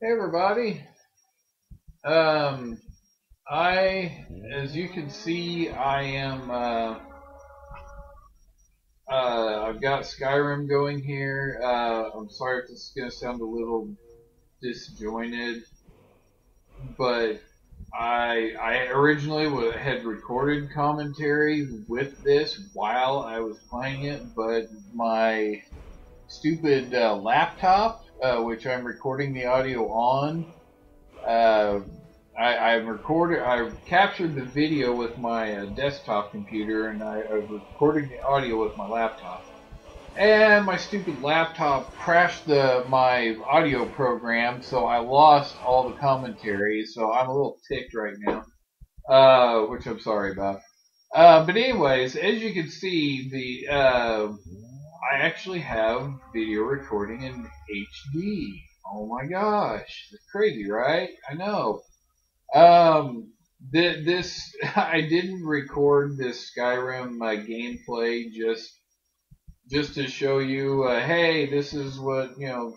Hey everybody. Um, as you can see, I've got Skyrim going here. I'm sorry if this is gonna sound a little disjointed, but I originally had recorded commentary with this while I was playing it, but my stupid laptop, which I'm recording the audio on, uh, I captured the video with my desktop computer, and I was recording the audio with my laptop. And my stupid laptop crashed my audio program, so I lost all the commentary. So I'm a little ticked right now, which I'm sorry about. But anyways, as you can see, I actually have video recording in HD. Oh my gosh, it's crazy, right? I know. Um, this I didn't record this Skyrim gameplay just to show you. Hey, this is what the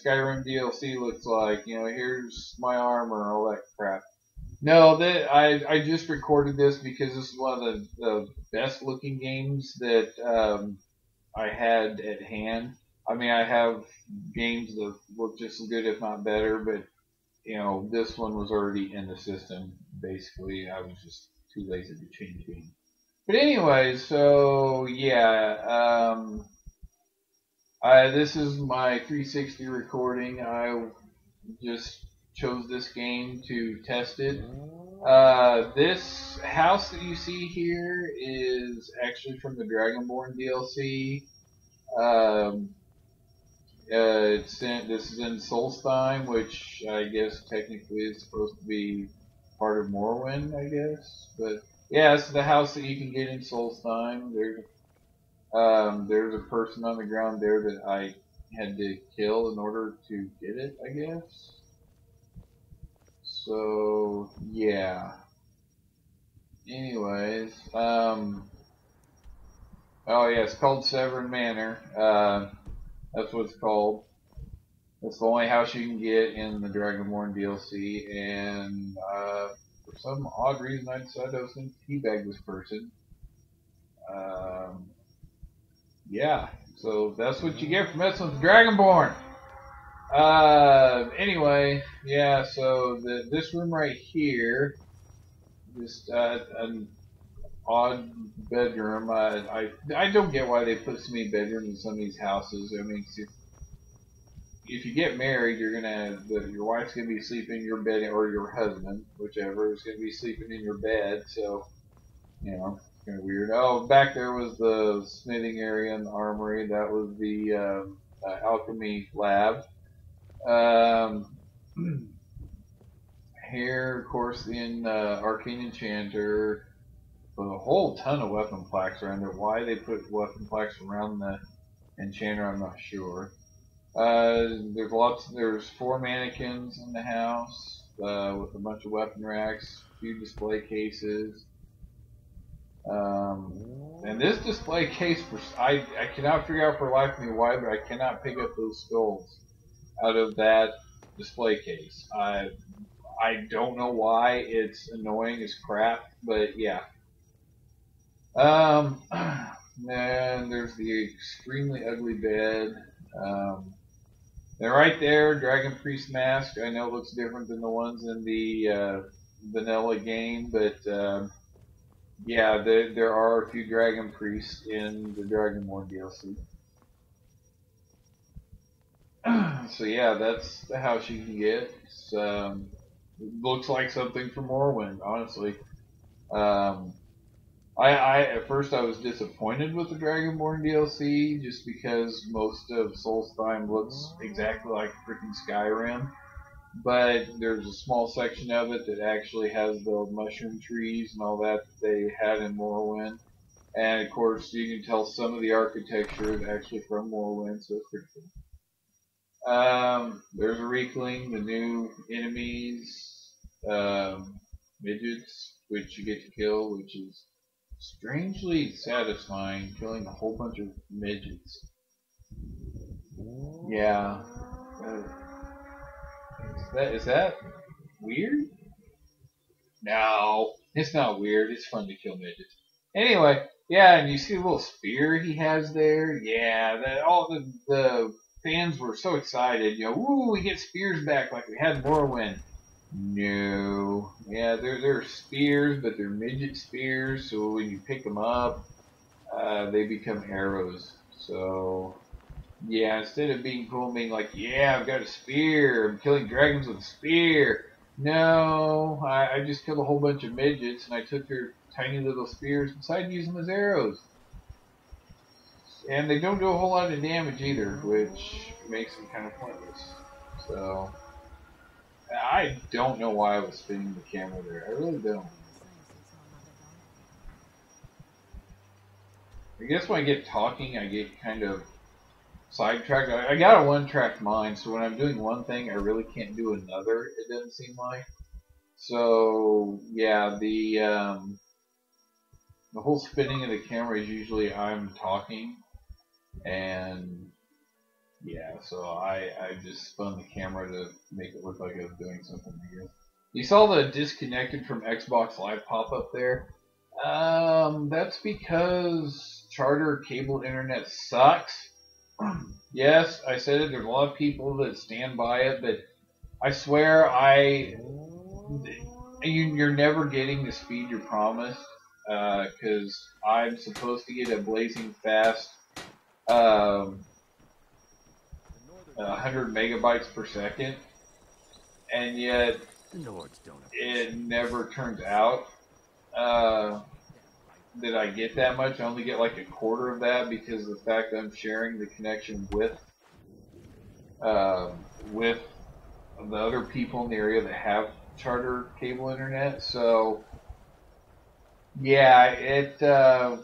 Skyrim DLC looks like. Here's my armor, all that crap. No, that I just recorded this because this is one of the best looking games that I had at hand. I mean, I have games that look just as good, if not better, but this one was already in the system. Basically, I was just too lazy to change games. But anyway, so yeah, this is my 360 recording. I just chose this game to test it. This house that you see here is actually from the Dragonborn DLC. Um, this is in Solstheim, which I guess technically is supposed to be part of Morrowind, I guess. But yeah, it's the house that you can get in Solstheim. There's a person on the ground there that I had to kill in order to get it, I guess. So yeah. Anyways, oh yeah, it's called Severn Manor. That's what it's called. That's the only house you can get in the Dragonborn DLC, and for some odd reason, I decided I was going to teabag this person. Yeah, so that's what you get for messing with the Dragonborn. Anyway, yeah, so this room right here, just an odd bedroom. I don't get why they put so many bedrooms in some of these houses. I mean, if you get married, your wife's gonna be sleeping in your bed, or your husband, whichever, is gonna be sleeping in your bed. So it's kind of weird. Oh, back there was the smithing area and the armory. That was the alchemy lab. Um, Here, of course, in Arcane Enchanter, with a whole ton of weapon plaques around there. Why they put weapon plaques around the Enchanter, I'm not sure. There's 4 mannequins in the house with a bunch of weapon racks, a few display cases. And this display case, I cannot figure out for the life of me why, but I cannot pick up those skulls out of that display case. I don't know why. It's annoying as crap, but yeah. And there's the extremely ugly bed. They're right there, Dragon Priest mask. I know it looks different than the ones in the vanilla game, but yeah, there are a few Dragon Priests in the Dragonborn DLC. So yeah, that's the house you can get. It looks like something from Morrowind, honestly. At first I was disappointed with the Dragonborn DLC just because most of Solstheim looks exactly like freaking Skyrim, but there's a small section of it that actually has the mushroom trees and all that they had in Morrowind, and of course you can tell some of the architecture is actually from Morrowind, so it's pretty cool. There's a Reekling, the new enemies, midgets, which you get to kill, which is strangely satisfying, killing a whole bunch of midgets. Yeah. Is that weird? No, it's not weird. It's fun to kill midgets. Anyway, yeah, and you see the little spear he has there. Yeah, that all the fans were so excited. You know, woo, we get spears back like we had Morrowind. No, yeah, they're spears, but they're midget spears. So when you pick them up, they become arrows. So yeah, instead of being cool and being like, yeah, I've got a spear, I'm killing dragons with a spear. No, I just killed a whole bunch of midgets and I took their tiny little spears and decided to use them as arrows. And they don't do a whole lot of damage either, which makes them kind of pointless. So, I don't know why I was spinning the camera there. I really don't. I guess when I get talking, I get kind of sidetracked. I got a one-track mind, so when I'm doing one thing, I really can't do another. It doesn't seem like. So yeah, the whole spinning of the camera is usually I'm talking, and yeah, so I just spun the camera to make it look like I was doing something. I guess. You saw the disconnected from Xbox Live pop up there. That's because charter cable internet sucks. Yes, I said it. There's a lot of people that stand by it, but I swear you're never getting the speed you're promised. Because I'm supposed to get a blazing fast 100 megabytes per second, and yet it never turns out that I get that much. I only get like a quarter of that because of the fact that I'm sharing the connection with the other people in the area that have charter cable internet. So yeah, it's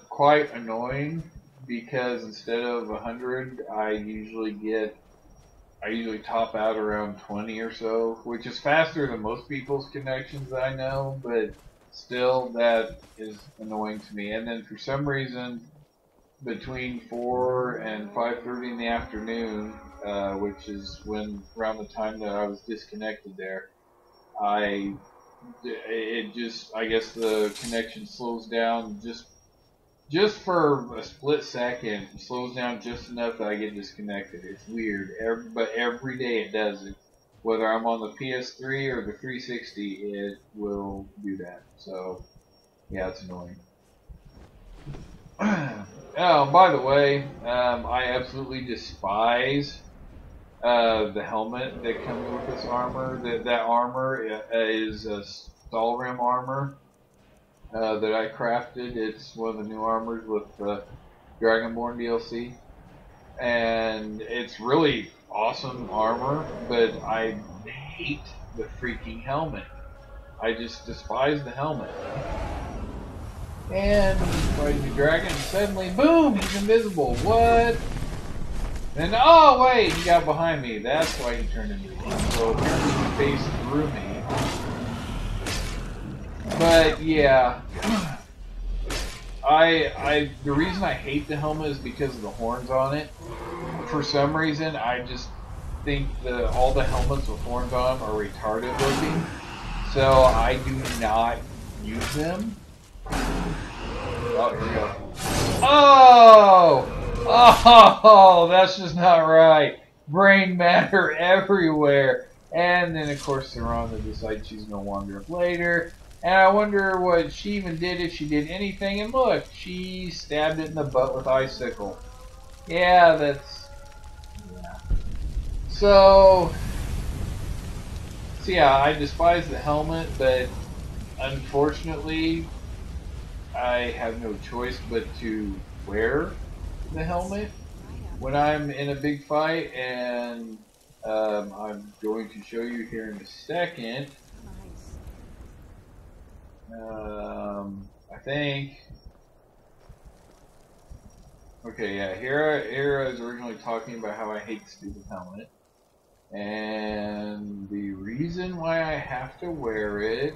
quite annoying because instead of 100, I usually top out around 20 or so, which is faster than most people's connections that I know, but still that is annoying to me. And then for some reason, between 4 and 5:30 in the afternoon, which is around the time that I was disconnected there, I guess the connection slows down just for a split second, slows down just enough that I get disconnected. It's weird, but every day it does it. Whether I'm on the PS3 or the 360, it will do that. So, yeah, it's annoying. Oh, by the way, I absolutely despise the helmet that comes with this armor. That armor is a Stalrim armor that I crafted. It's one of the new armors with Dragonborn DLC, and it's really awesome armor. But I hate the freaking helmet. I just despise the helmet. And fighting the dragon, and suddenly, boom! He's invisible. What? And oh wait, he got behind me. That's why he turned into one. So apparently he faced through me. But yeah, the reason I hate the helmet is because of the horns on it. For some reason, I just think all the helmets with horns on them are retarded looking. So I do not use them. Oh, here we go. Oh! Oh, that's just not right. Brain matter everywhere. And then, of course, Serana decides she's going to wander up later. And I wonder what she even did, if she did anything. And look, she stabbed it in the butt with icicle. Yeah, that's... yeah. So yeah, I despise the helmet, but unfortunately, I have no choice but to wear the helmet when I'm in a big fight, and I'm going to show you here in a second. I think. Okay, yeah. Here I was originally talking about how I hate the stupid helmet, and the reason why I have to wear it.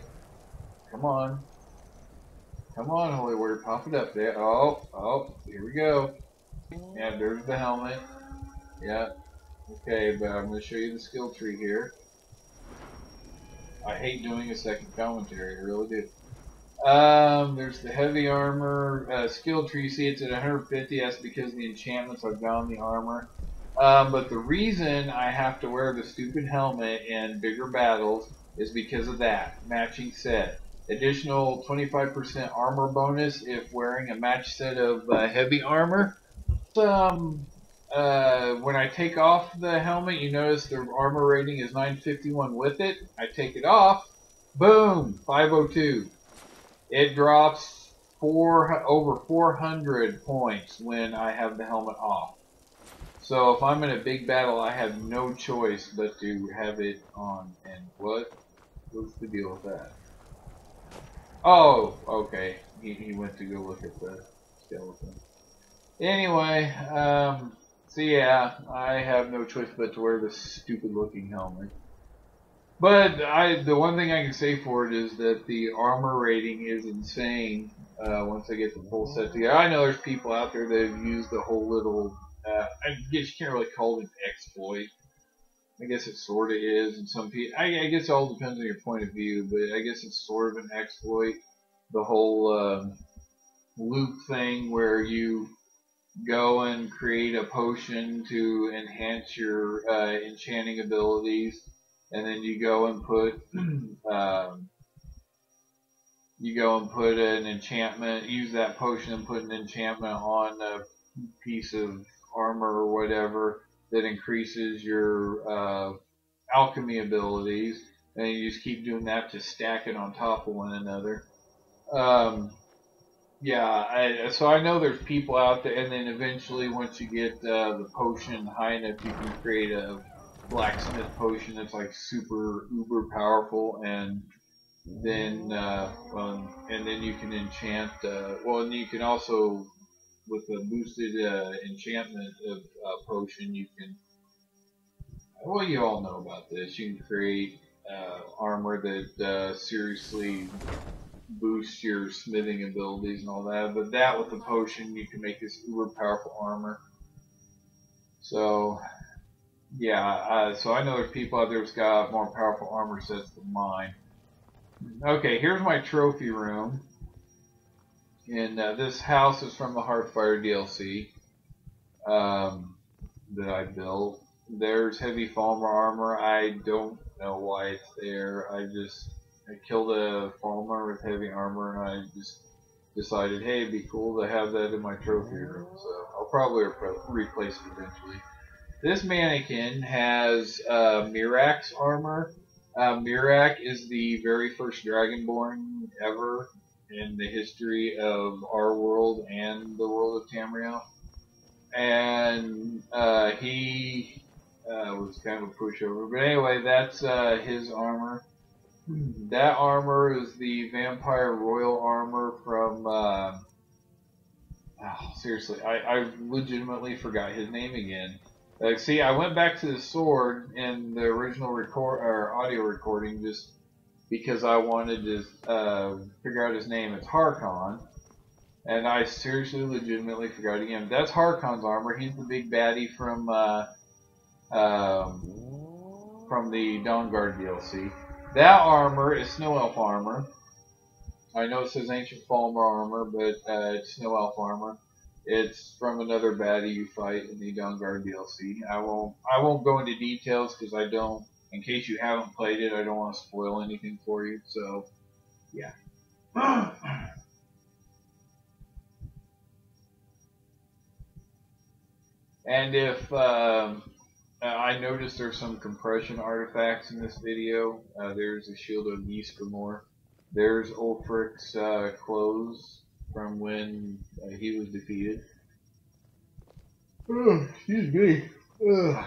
Come on, Holy Warrior, pop it up there. Oh, here we go. Yeah, there's the helmet. Yeah. Okay, but I'm going to show you the skill tree here. I hate doing a second commentary, I really do. There's the heavy armor, skill tree. See, it's at 150. That's because the enchantments I've got on the armor. But the reason I have to wear the stupid helmet in bigger battles is because of that matching set. Additional 25% armor bonus if wearing a match set of heavy armor. When I take off the helmet, you notice the armor rating is 951 with it. I take it off, boom, 502. It drops over 400 points when I have the helmet off. So if I'm in a big battle, I have no choice but to have it on. And what's the deal with that? Oh, okay. He went to go look at the skeleton. Anyway, so yeah, I have no choice but to wear this stupid looking helmet. But the one thing I can say for it is that the armor rating is insane. Once I get the full set together, I know there's people out there that have used the whole little. I guess you can't really call it an exploit. I guess it sort of is, and some people. I guess it all depends on your point of view, but I guess it's sort of an exploit. The whole loop thing where you go and create a potion to enhance your enchanting abilities, and then you go and put an enchantment, use that potion and put an enchantment on a piece of armor or whatever that increases your alchemy abilities, and you just keep doing that to stack it on top of one another. Yeah, so I know there's people out there, and then eventually once you get the potion high enough, you can create a blacksmith potion that's like super uber powerful, and then and then you can enchant. And you can also, with a boosted enchantment of potion, you can. Well, you all know about this. You can create armor that seriously boost your smithing abilities and all that. But that with the potion, you can make this uber powerful armor. So yeah, so I know there's people out there that's got more powerful armor sets than mine. Okay, here's my trophy room, and this house is from the Hearthfire DLC that I built. There's heavy Falmer armor. I don't know why it's there. I killed a Falmer with heavy armor, and I just decided, hey, it'd be cool to have that in my trophy room. So I'll probably replace it eventually. This mannequin has Mirak's armor. Mirak is the very first Dragonborn ever in the history of our world and the world of Tamriel. And he was kind of a pushover. But anyway, that's his armor. That armor is the Vampire Royal armor from. Seriously, I legitimately forgot his name again. See, I went back to the sword in the original audio recording just because I wanted to figure out his name. It's Harkon, and I seriously, legitimately forgot again. That's Harkon's armor. He's the big baddie from the Dawnguard DLC. That armor is Snow Elf armor. I know it says Ancient Falmer armor, but it's Snow Elf armor. It's from another baddie you fight in the Dawnguard DLC. I won't go into details because I don't. In case you haven't played it, I don't want to spoil anything for you. So, yeah. And if I noticed there's some compression artifacts in this video. There's a Shield of Ysgramor. There's Ulfric's clothes from when he was defeated. Oh, excuse me. Ugh,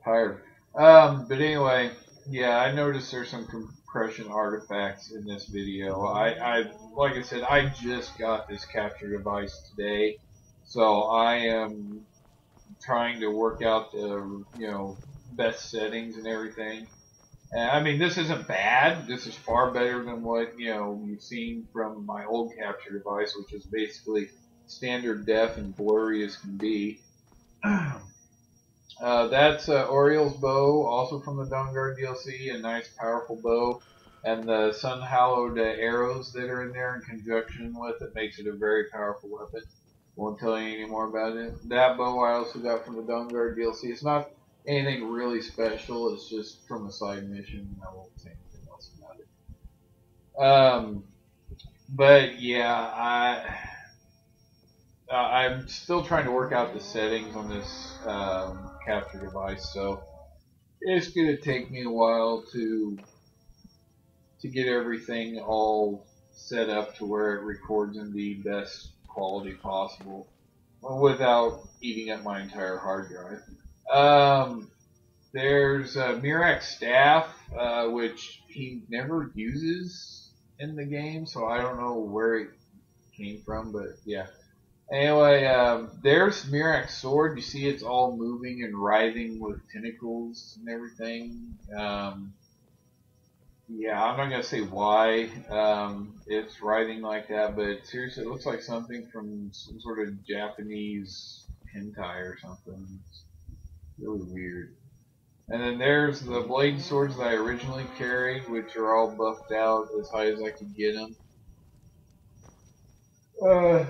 tired. But anyway, yeah, I noticed there's some compression artifacts in this video. Like I said, I just got this capture device today, so I am trying to work out the best settings and everything. I mean, this isn't bad. This is far better than what you've seen from my old capture device, which is basically standard def and blurry as can be. That's Oriel's bow, also from the Dawnguard DLC, a nice, powerful bow. and the sun hallowed arrows that are in there in conjunction with it makes it a very powerful weapon. Won't tell you any more about it. That bow I also got from the Dawnguard DLC. It's not anything really special. It's just from a side mission. I won't say anything else about it. But yeah, I'm still trying to work out the settings on this capture device, so it's gonna take me a while to get everything all set up to where it records in the best quality possible without eating up my entire hard drive. Um, there's Mirak's staff, which he never uses in the game, so I don't know where it came from, but yeah. Anyway, there's Mirak's sword. You see it's all moving and writhing with tentacles and everything. Yeah, I'm not gonna say why it's writhing like that, but seriously, it looks like something from some sort of Japanese hentai or something. It's really weird. And then there's the blade swords that I originally carried, which are all buffed out as high as I could get them. Uh,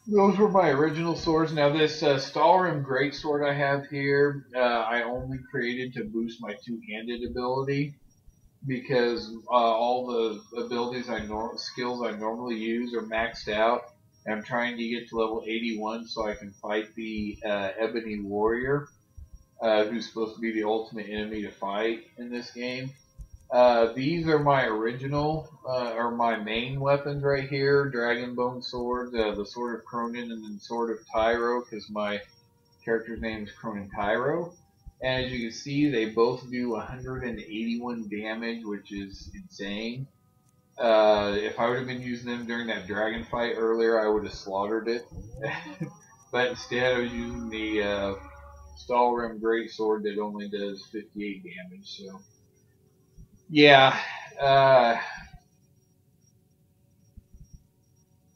those were my original swords. Now this Stalrim greatsword I have here, I only created to boost my two-handed ability because all the abilities skills I normally use are maxed out. I'm trying to get to level 81 so I can fight the Ebony Warrior, who's supposed to be the ultimate enemy to fight in this game. These are my original, or my main weapons right here. Dragonbone Sword, the Sword of Cronin, and then Sword of Tyro, because my character's name is Cronin Tyro. And as you can see, they both do 181 damage, which is insane. If I would have been using them during that dragon fight earlier, I would have slaughtered it. But instead, I was using the Stalrim Greatsword that only does 58 damage, so... Yeah, uh,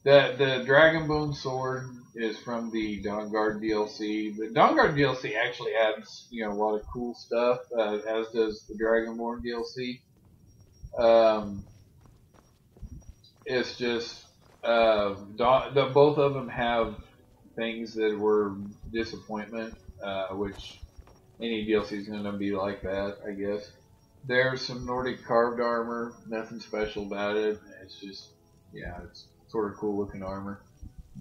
the Dragonbone sword is from the Dawnguard DLC. The Dawnguard DLC actually adds a lot of cool stuff, as does the Dragonborn DLC. Um, it's just both of them have things that were disappointment, which any DLC is going to be like that, I guess. There's some Nordic carved armor, nothing special about it. It's just, yeah, it's sort of cool looking armor.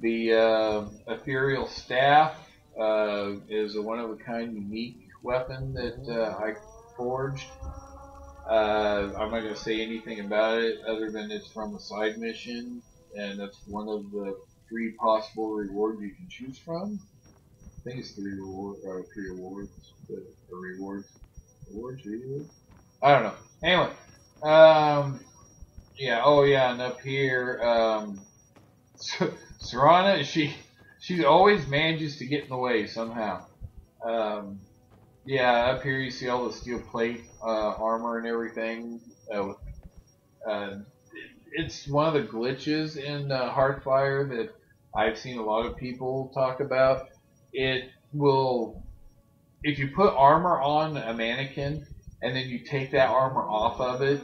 The ethereal staff is a one of a kind unique weapon that I forged. I'm not going to say anything about it other than it's from a side mission, and that's one of the 3 possible rewards you can choose from. I think it's 3 rewards, but rewards. Rewards? I don't know. Anyway, yeah. Oh, yeah. And up here, Serana, she always manages to get in the way somehow. Um, yeah. Up here, you see all the steel plate armor and everything. Uh, it's one of the glitches in Hearthfire that I've seen a lot of people talk about. It will, if you put armor on a mannequin and then you take that armor off of it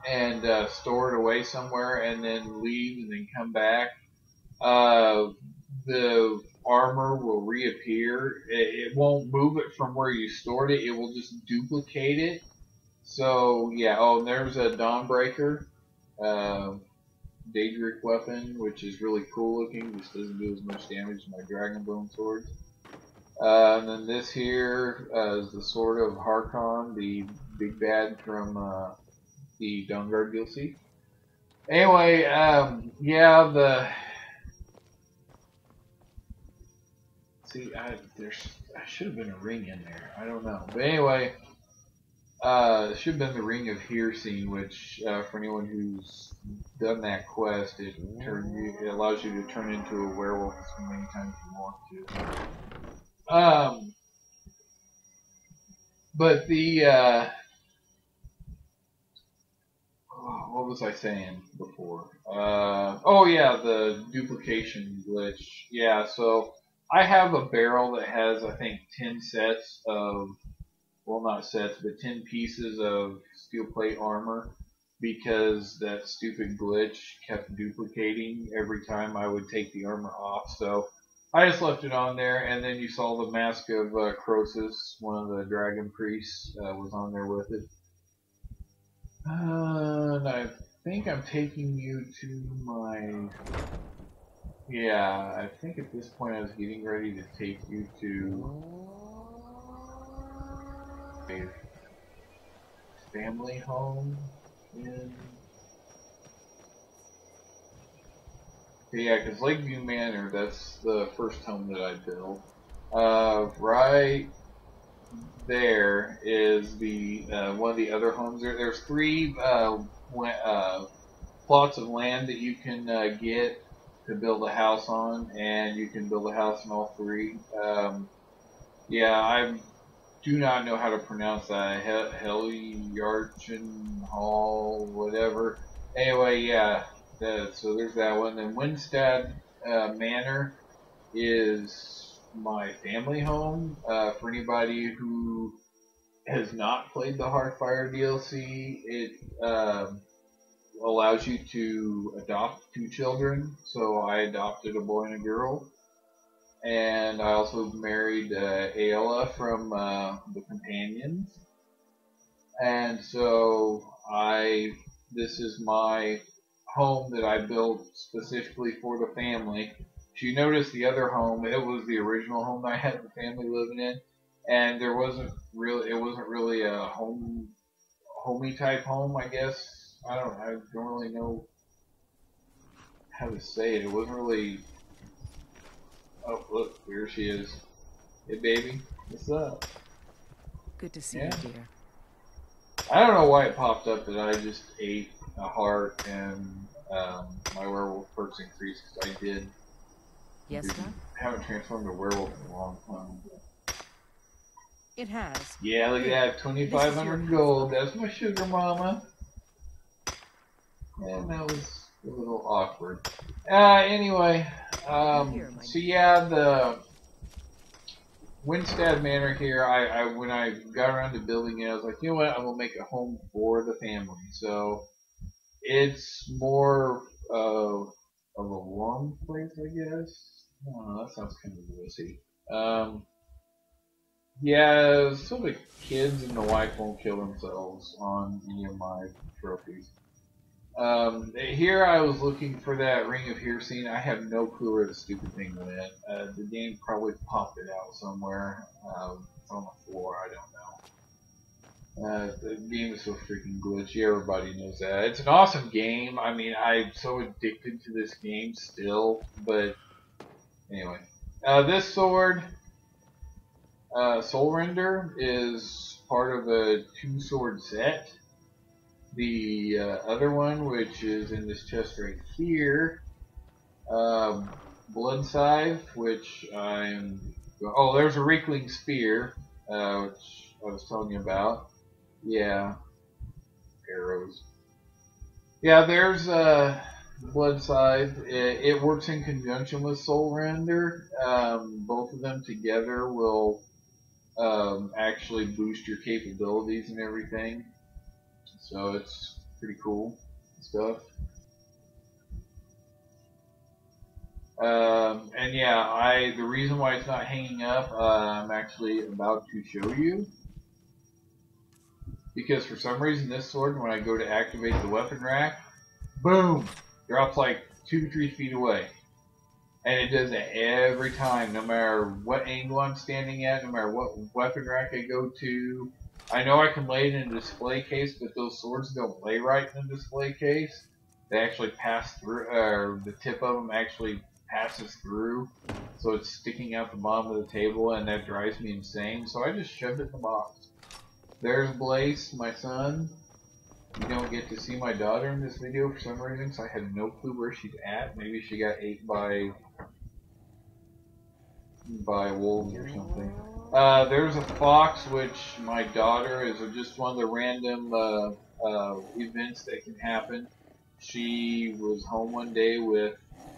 and store it away somewhere and then leave and then come back, the armor will reappear. It won't move it from where you stored it. It will just duplicate it. So yeah. Oh, and there's a Dawnbreaker, Daedric weapon, which is really cool looking. Just doesn't do as much damage as my Dragonbone sword. And then this here is the Sword of Harkon, the big bad from the Dawnguard DLC. Anyway, yeah, I should have been a ring in there. I don't know, but anyway, it should have been the Ring of Hearsing, which for anyone who's done that quest, it allows you to turn into a werewolf as many times as you want to. But what was I saying before? Oh yeah, the duplication glitch. Yeah, so I have a barrel that has, I think, 10 sets of, well, not sets, but 10 pieces of steel plate armor. because that stupid glitch kept duplicating every time I would take the armor off. So I just left it on there, and then you saw the mask of Croesus, one of the dragon priests, was on there with it. And I think I'm taking you to my... Yeah, I think at this point I was getting ready to take you to a family home in... Yeah, because Lakeview Manor, that's the first home that I built. Right there is the one of the other homes. There's three plots of land that you can get to build a house on, and you can build a house in all three. Yeah, I do not know how to pronounce that. Heliarchin Hall, whatever. Anyway, yeah. So there's that one. Then Winstead Manor is my family home. For anybody who has not played the Hearthfire DLC, it allows you to adopt 2 children. So I adopted a boy and a girl. And I also married Ayla from the Companions. And so this is my home that I built specifically for the family. If you notice the other home, it was the original home I had the family living in, and it wasn't really a homey type home, I guess. I don't really know how to say it. It wasn't really... Oh, look, here she is. Hey, baby, what's up? Good to see you, dear. I don't know why it popped up that I just ate a heart and my werewolf perks increased, because I did. Yes, ma'am? Haven't transformed a werewolf in a long time. It has. Yeah, look at that, 2,500 gold. That's my sugar mama. And that was a little awkward. Anyway, so yeah, the Winstead Manor here, when I got around to building it, I was like, you know what, I'm going to make a home for the family. So it's more of a warm place, I guess. I don't know, that sounds kind of wussy. Yeah, so the kids and the wife won't kill themselves on any of my trophies. Here I was looking for that Ring of Heresy. I have no clue where the stupid thing went. The game probably popped it out somewhere. It's on the floor, I don't know. The game is so freaking glitchy, everybody knows that. It's an awesome game. I mean, I'm so addicted to this game still, but anyway. This sword, Soul Render, is part of a 2-sword set. The other one, which is in this chest right here, Blood Scythe, which I'm... Oh, there's a Reekling Spear, which I was telling you about. Yeah. Arrows. Yeah, there's Blood Scythe. It works in conjunction with Soul Render. Both of them together will actually boost your capabilities and everything. So it's pretty cool stuff. And yeah, the reason why it's not hanging up, I'm actually about to show you. Because for some reason this sword, when I go to activate the weapon rack, boom, drops like 2 to 3 feet away. And it does it every time, no matter what angle I'm standing at, no matter what weapon rack I go to. I know I can lay it in a display case, but those swords don't lay right in the display case. They actually pass through, or the tip of them actually passes through, so it's sticking out the bottom of the table, and that drives me insane. So I just shoved it in the box. There's Blaze, my son. You don't get to see my daughter in this video for some reason, so I had no clue where she's at. Maybe she got ate by wolves or something. There's a fox, which my daughter is just one of the random events that can happen. She was home one day with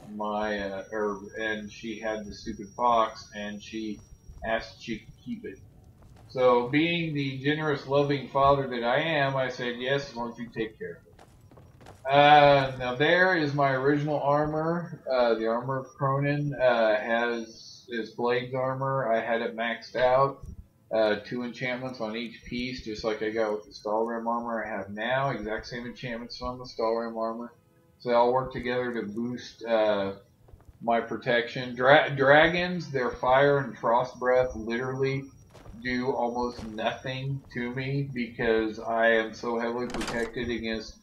and she had the stupid fox, and she asked if she could keep it. So, being the generous, loving father that I am, I said yes, as long as you take care of it. Now there is my original armor. The armor of Cronin has his Blades armor. I had it maxed out. 2 enchantments on each piece, just like I got with the Stalrim armor I have now. Exact same enchantments on the Stalrim armor. So they all work together to boost my protection. Dragons, their fire and frost breath literally do almost nothing to me because I am so heavily protected against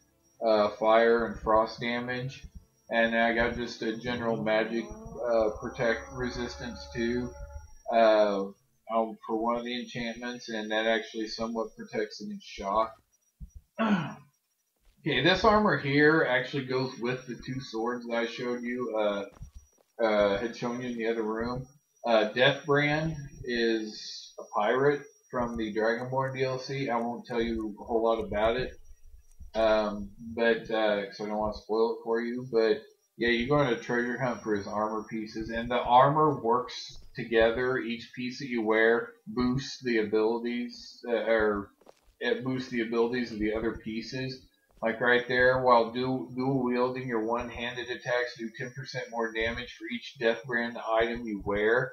fire and frost damage. And I got just a general magic protect resistance too. For one of the enchantments, and that actually somewhat protects against shock. Okay, this armor here actually goes with the 2 swords that I showed you, had shown you in the other room. Deathbrand is a pirate from the Dragonborn DLC. I won't tell you a whole lot about it, but because I don't want to spoil it for you. But yeah, you go on a treasure hunt for his armor pieces, and the armor works together. Each piece that you wear boosts the abilities, or it boosts the abilities of the other pieces. Like right there, while dual wielding, your one-handed attacks do 10% more damage for each Deathbrand item you wear.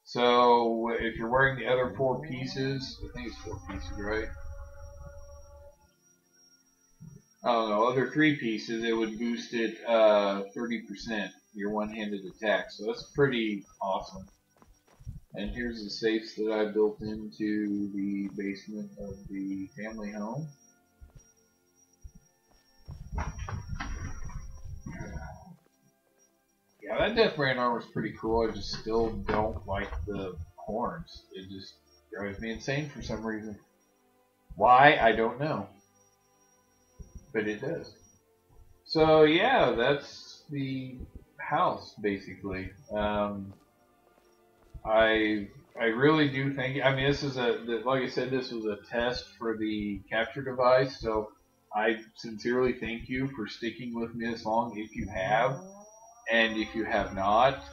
So if you're wearing the other 4 pieces, I think it's 4 pieces, right? I don't know, other 3 pieces, it would boost it 30%, your one-handed attack. So that's pretty awesome. And here's the safes that I built into the basement of the family home. Yeah, that Deathbrand armor is pretty cool. I just still don't like the horns. It just drives me insane for some reason. Why, I don't know. But it does. So yeah, that's the house basically. I really do think. I mean, this is like I said, this was a test for the capture device. So I sincerely thank you for sticking with me this long. If you have, and if you have not,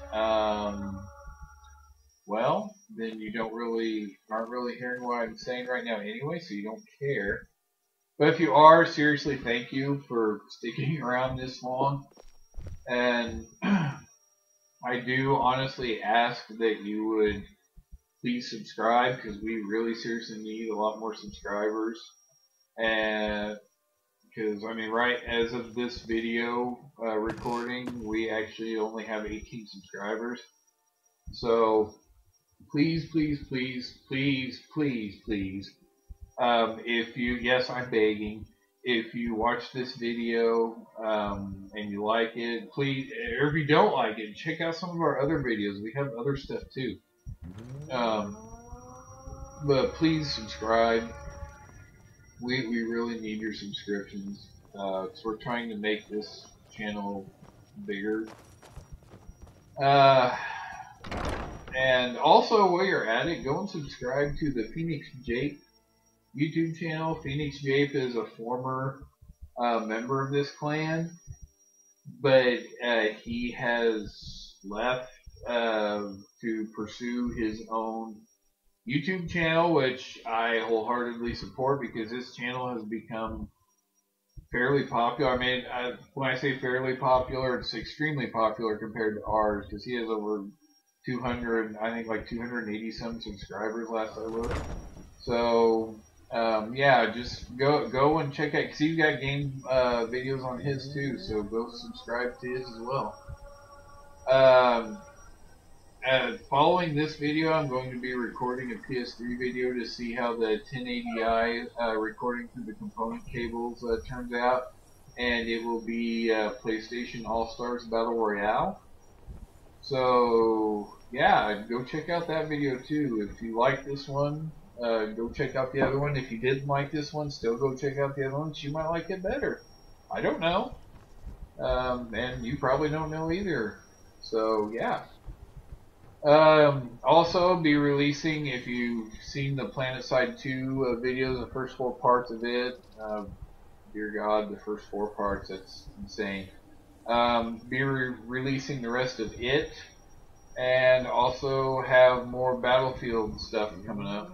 well, then you aren't really hearing what I'm saying right now anyway, so you don't care. But if you are, seriously, thank you for sticking around this long. And I do honestly ask that you would please subscribe because we really seriously need a lot more subscribers. And because, I mean, right as of this video recording, we actually only have 18 subscribers. So please, please, please, please, please, please, if you, yes, I'm begging, if you watch this video and you like it, please, or if you don't like it, check out some of our other videos. We have other stuff too. But please subscribe. We really need your subscriptions. Because we're trying to make this channel bigger. And also, while you're at it, go and subscribe to the Phoenix Jape YouTube channel. Phoenix Jape is a former member of this clan, but he has left to pursue his own YouTube channel, which I wholeheartedly support because this channel has become fairly popular. I mean, when I say fairly popular, it's extremely popular compared to ours because he has over 200, I think like 280 some subscribers last I looked. So yeah, just go and check out, because he's got game videos on his too, so go subscribe to his as well. Following this video, I'm going to be recording a PS3 video to see how the 1080i recording through the component cables turns out, and it will be PlayStation All-Stars Battle Royale. So yeah, go check out that video too. If you like this one, go check out the other one. If you didn't like this one, still go check out the other one. You might like it better. I don't know. And you probably don't know either. So yeah. Also, be releasing, if you've seen the PlanetSide 2 videos, the first 4 parts of it. Dear God, the first 4 parts, that's insane. Be releasing the rest of it. And also have more Battlefield stuff coming up.